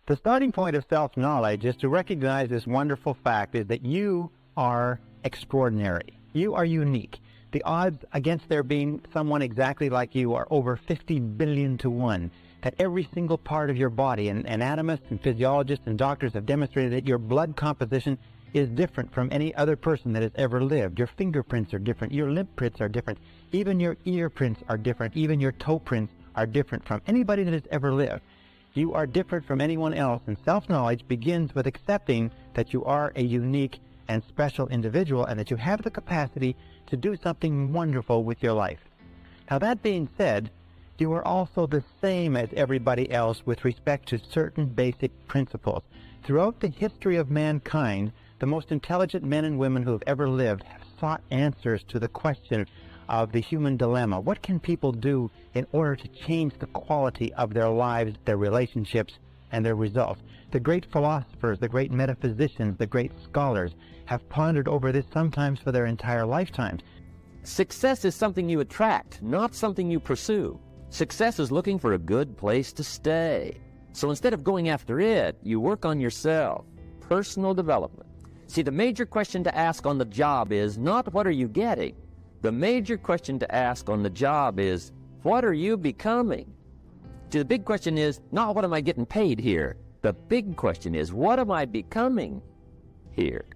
The starting point of self-knowledge is to recognize this wonderful fact is that you are extraordinary. You are unique. The odds against there being someone exactly like you are over 50 billion to 1. That every single part of your body, and anatomists and physiologists and doctors have demonstrated that your blood composition is different from any other person that has ever lived. Your fingerprints are different. Your lip prints are different. Even your ear prints are different. Even your toe prints are different from anybody that has ever lived. You are different from anyone else, and self-knowledge begins with accepting that you are a unique and special individual and that you have the capacity to do something wonderful with your life. Now, that being said, you are also the same as everybody else with respect to certain basic principles. Throughout the history of mankind, the most intelligent men and women who have ever lived have sought answers to the question of the human dilemma. What can people do in order to change the quality of their lives, their relationships, and their results? The great philosophers, the great metaphysicians, the great scholars have pondered over this sometimes for their entire lifetimes. Success is something you attract, not something you pursue. Success is looking for a good place to stay. So instead of going after it, you work on yourself. Personal development. See, the major question to ask on the job is not what are you getting? The major question to ask on the job is, what are you becoming? See, the big question is not what am I getting paid here? The big question is, what am I becoming here?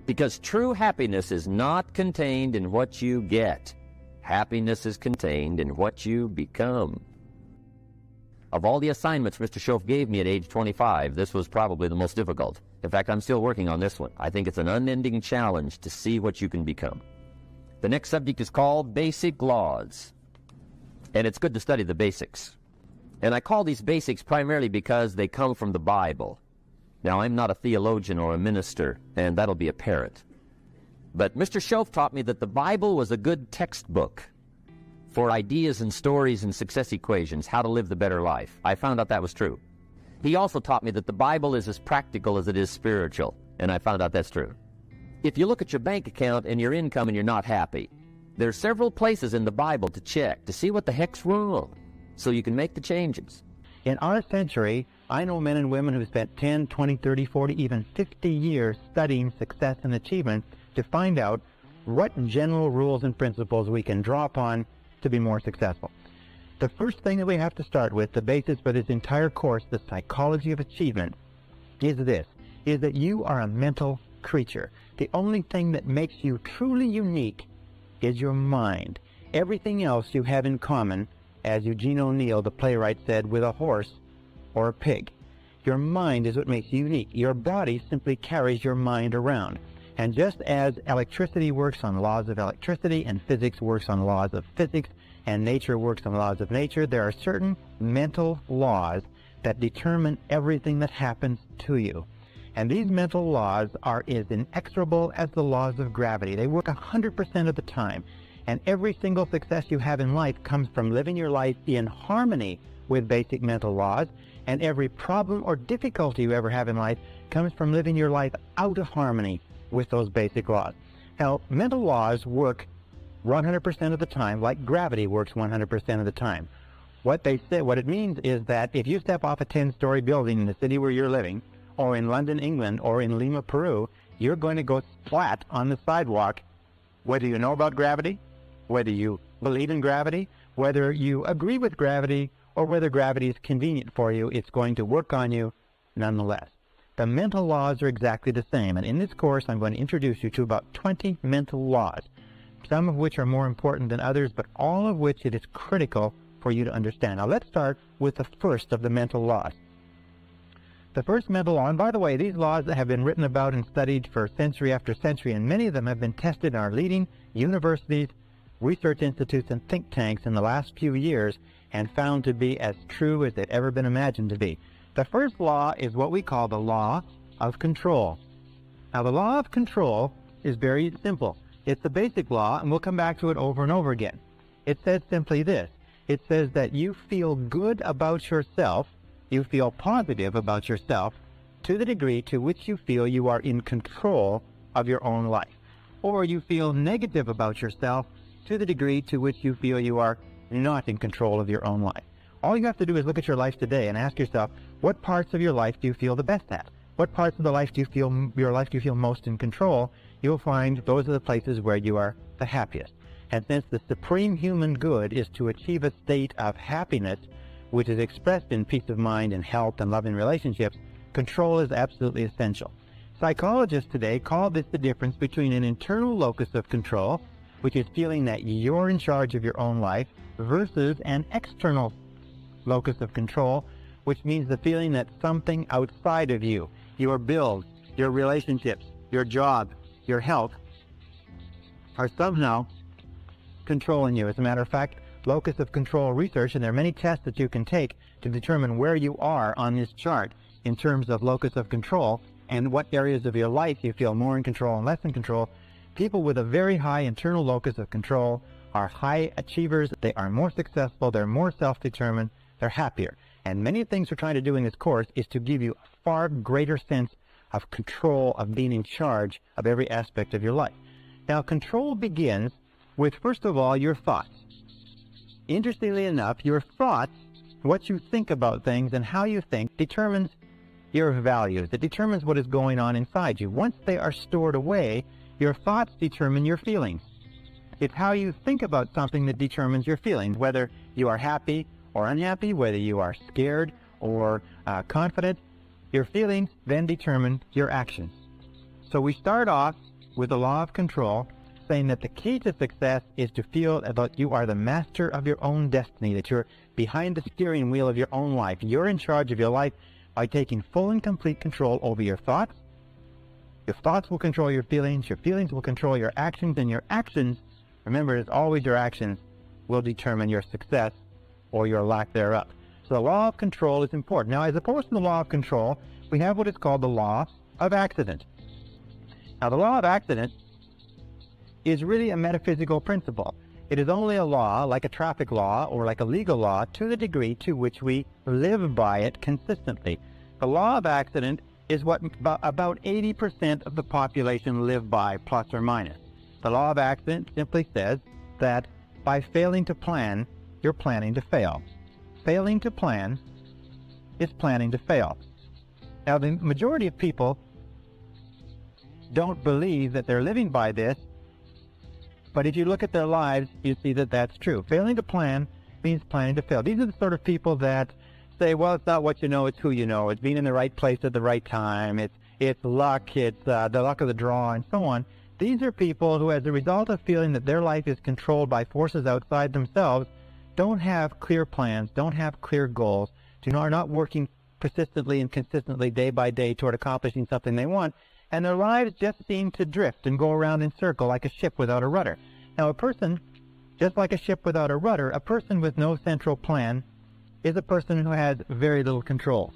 Because true happiness is not contained in what you get. Happiness is contained in what you become. Of all the assignments Mr. Schoaf gave me at age 25, this was probably the most difficult. In fact, I'm still working on this one. I think it's an unending challenge to see what you can become. The next subject is called Basic Laws. And it's good to study the basics. And I call these basics primarily because they come from the Bible. Now, I'm not a theologian or a minister, and that'll be apparent. But Mr. Schoaf taught me that the Bible was a good textbook for ideas and stories and success equations, how to live the better life. I found out that was true. He also taught me that the Bible is as practical as it is spiritual, and I found out that's true. If you look at your bank account and your income and you're not happy, there are several places in the Bible to check to see what the heck's wrong so you can make the changes. In our century, I know men and women who spent 10, 20, 30, 40, even 50 years studying success and achievement to find out what general rules and principles we can draw upon to be more successful. The first thing that we have to start with, the basis for this entire course, the psychology of achievement, is this, is that you are a mental creature. The only thing that makes you truly unique is your mind. Everything else you have in common, as Eugene O'Neill, the playwright, said, with a horse or a pig. Your mind is what makes you unique. Your body simply carries your mind around. And just as electricity works on laws of electricity, and physics works on laws of physics, and nature works on laws of nature, there are certain mental laws that determine everything that happens to you. And these mental laws are as inexorable as the laws of gravity. They work 100% of the time. And every single success you have in life comes from living your life in harmony with basic mental laws. And every problem or difficulty you ever have in life comes from living your life out of harmony with those basic laws. Now, mental laws work 100% of the time, like gravity works 100% of the time. What they say, what it means is that if you step off a 10-story building in the city where you're living, or in London, England, or in Lima, Peru, you're going to go flat on the sidewalk, whether you know about gravity, whether you believe in gravity, whether you agree with gravity, or whether gravity is convenient for you, it's going to work on you nonetheless. The mental laws are exactly the same, and in this course I'm going to introduce you to about 20 mental laws, some of which are more important than others, but all of which it is critical for you to understand. Now let's start with the first of the mental laws. The first mental law, and by the way, these laws have been written about and studied for century after century, and many of them have been tested in our leading universities, research institutes, and think tanks in the last few years, and found to be as true as they've ever been imagined to be. The first law is what we call the law of control. Now, the law of control is very simple. It's the basic law, and we'll come back to it over and over again. It says simply this. It says that you feel good about yourself, you feel positive about yourself, to the degree to which you feel you are in control of your own life. Or you feel negative about yourself to the degree to which you feel you are not in control of your own life. All you have to do is look at your life today and ask yourself, What parts of your life do you feel the best at? What parts of your life do you feel most in control? You'll find those are the places where you are the happiest. And since the supreme human good is to achieve a state of happiness, which is expressed in peace of mind and health and loving relationships, control is absolutely essential. Psychologists today call this the difference between an internal locus of control, which is feeling that you're in charge of your own life, versus an external locus of control, which means the feeling that something outside of you, your bills, your relationships, your job, your health, are somehow controlling you. As a matter of fact, locus of control research, and there are many tests that you can take to determine where you are on this chart in terms of locus of control and what areas of your life you feel more in control and less in control. People with a very high internal locus of control are high achievers. They are more successful. They're more self-determined. They're happier. And many of the things we're trying to do in this course is to give you a far greater sense of control, of being in charge of every aspect of your life. Now, control begins with, first of all, your thoughts. Interestingly enough, your thoughts, what you think about things and how you think, determines your values. It determines what is going on inside you. Once they are stored away, your thoughts determine your feelings. It's how you think about something that determines your feelings, whether you are happy or unhappy, whether you are scared or confident. Your feelings then determine your actions. So we start off with the law of control, saying that the key to success is to feel that you are the master of your own destiny, that you're behind the steering wheel of your own life. You're in charge of your life by taking full and complete control over your thoughts. Your thoughts will control your feelings will control your actions, and your actions, remember, it's always your actions, will determine your success or your lack thereof. So the law of control is important. Now, as opposed to the law of control, we have what is called the law of accident. Now, the law of accident is really a metaphysical principle. It is only a law, like a traffic law or like a legal law, to the degree to which we live by it consistently. The law of accident is what about 80% of the population live by, plus or minus. The law of accident simply says that by failing to plan, you're planning to fail. Failing to plan is planning to fail. Now, the majority of people don't believe that they're living by this, but if you look at their lives, you see that that's true. Failing to plan means planning to fail. These are the sort of people that say, well, it's not what you know, it's who you know. It's being in the right place at the right time. It's luck. It's the luck of the draw, and so on. These are people who, as a result of feeling that their life is controlled by forces outside themselves, don't have clear plans, don't have clear goals, are not working persistently and consistently day by day toward accomplishing something they want, and their lives just seem to drift and go around in circle like a ship without a rudder. Now, a person, just like a ship without a rudder, a person with no central plan is a person who has very little control.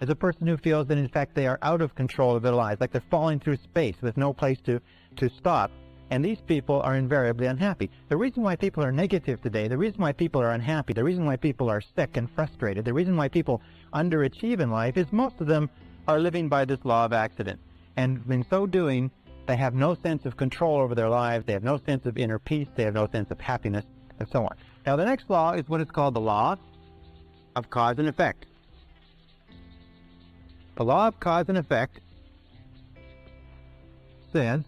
Is a person who feels that, in fact, they are out of control of their lives, like they're falling through space with no place to stop. And these people are invariably unhappy. The reason why people are negative today, the reason why people are unhappy, the reason why people are sick and frustrated, the reason why people underachieve in life is most of them are living by this law of accident. And in so doing, they have no sense of control over their lives, they have no sense of inner peace, they have no sense of happiness, and so on. Now, the next law is what is called the law of cause and effect. The law of cause and effect says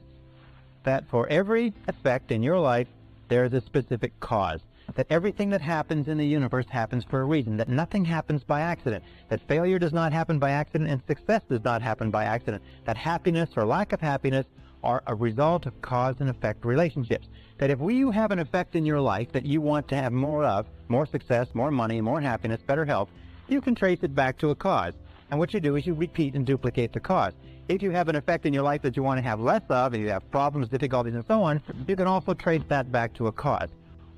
that for every effect in your life, there is a specific cause. That everything that happens in the universe happens for a reason. That nothing happens by accident. That failure does not happen by accident and success does not happen by accident. That happiness or lack of happiness are a result of cause and effect relationships. That if you have an effect in your life that you want to have more of, more success, more money, more happiness, better health, you can trace it back to a cause. And what you do is you repeat and duplicate the cause. If you have an effect in your life that you want to have less of, and you have problems, difficulties, and so on, you can also trace that back to a cause.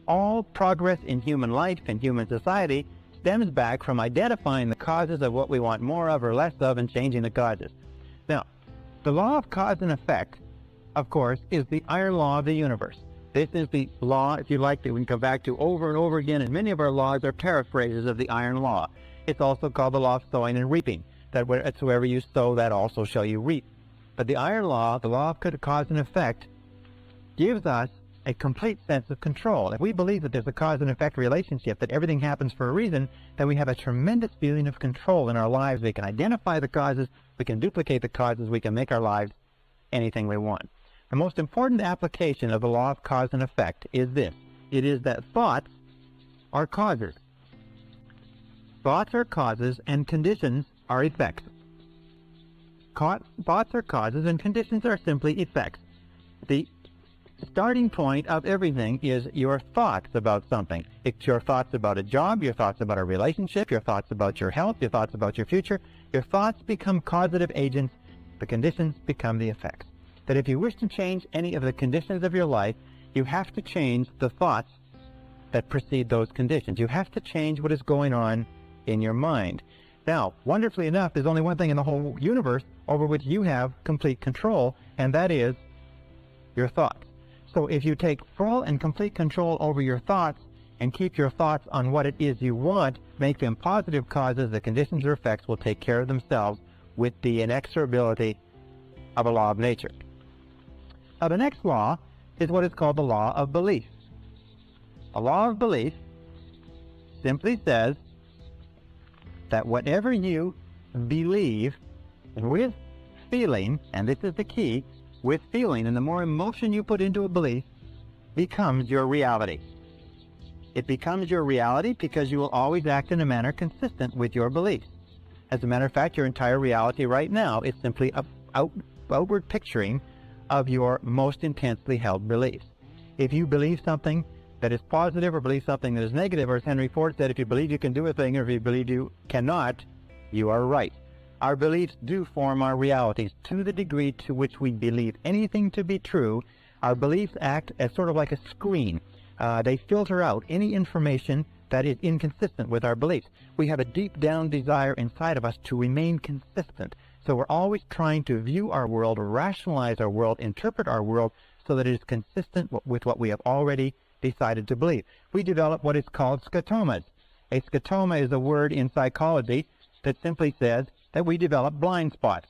All progress in human life and human society stems back from identifying the causes of what we want more of or less of and changing the causes. Now, the law of cause and effect, of course, is the iron law of the universe. This is the law, if you like, that we can come back to over and over again, and many of our laws are paraphrases of the iron law. It's also called the law of sowing and reaping, that wherever you sow, that also shall you reap. But the iron law, the law of cause and effect, gives us a complete sense of control. If we believe that there's a cause and effect relationship, that everything happens for a reason, then we have a tremendous feeling of control in our lives. We can identify the causes, we can duplicate the causes, we can make our lives anything we want. The most important application of the law of cause and effect is this. It is that thoughts are causes. Thoughts are causes and conditions are effects. Thoughts are causes and conditions are simply effects. The starting point of everything is your thoughts about something. It's your thoughts about a job, your thoughts about a relationship, your thoughts about your health, your thoughts about your future. Your thoughts become causative agents. The conditions become the effects. That if you wish to change any of the conditions of your life, you have to change the thoughts that precede those conditions. You have to change what is going on in your mind. Now, wonderfully enough, there's only one thing in the whole universe over which you have complete control, and that is your thoughts. So if you take full and complete control over your thoughts and keep your thoughts on what it is you want, make them positive causes, the conditions or effects will take care of themselves with the inexorability of a law of nature. Now, the next law is what is called the law of belief. A law of belief simply says that whatever you believe with feeling, and this is the key, with feeling, and the more emotion you put into a belief, becomes your reality. It becomes your reality because you will always act in a manner consistent with your beliefs. As a matter of fact, your entire reality right now is simply an outward picturing of your most intensely held beliefs. If you believe something that is positive or believe something that is negative, or as Henry Ford said, if you believe you can do a thing or if you believe you cannot, you are right. Our beliefs do form our realities. To the degree to which we believe anything to be true, our beliefs act as sort of like a screen. They filter out any information that is inconsistent with our beliefs. We have a deep down desire inside of us to remain consistent. So we're always trying to view our world, rationalize our world, interpret our world so that it is consistent with what we have already decided to believe. We develop what is called scotomas. A scotoma is a word in psychology that simply says that we develop blind spots.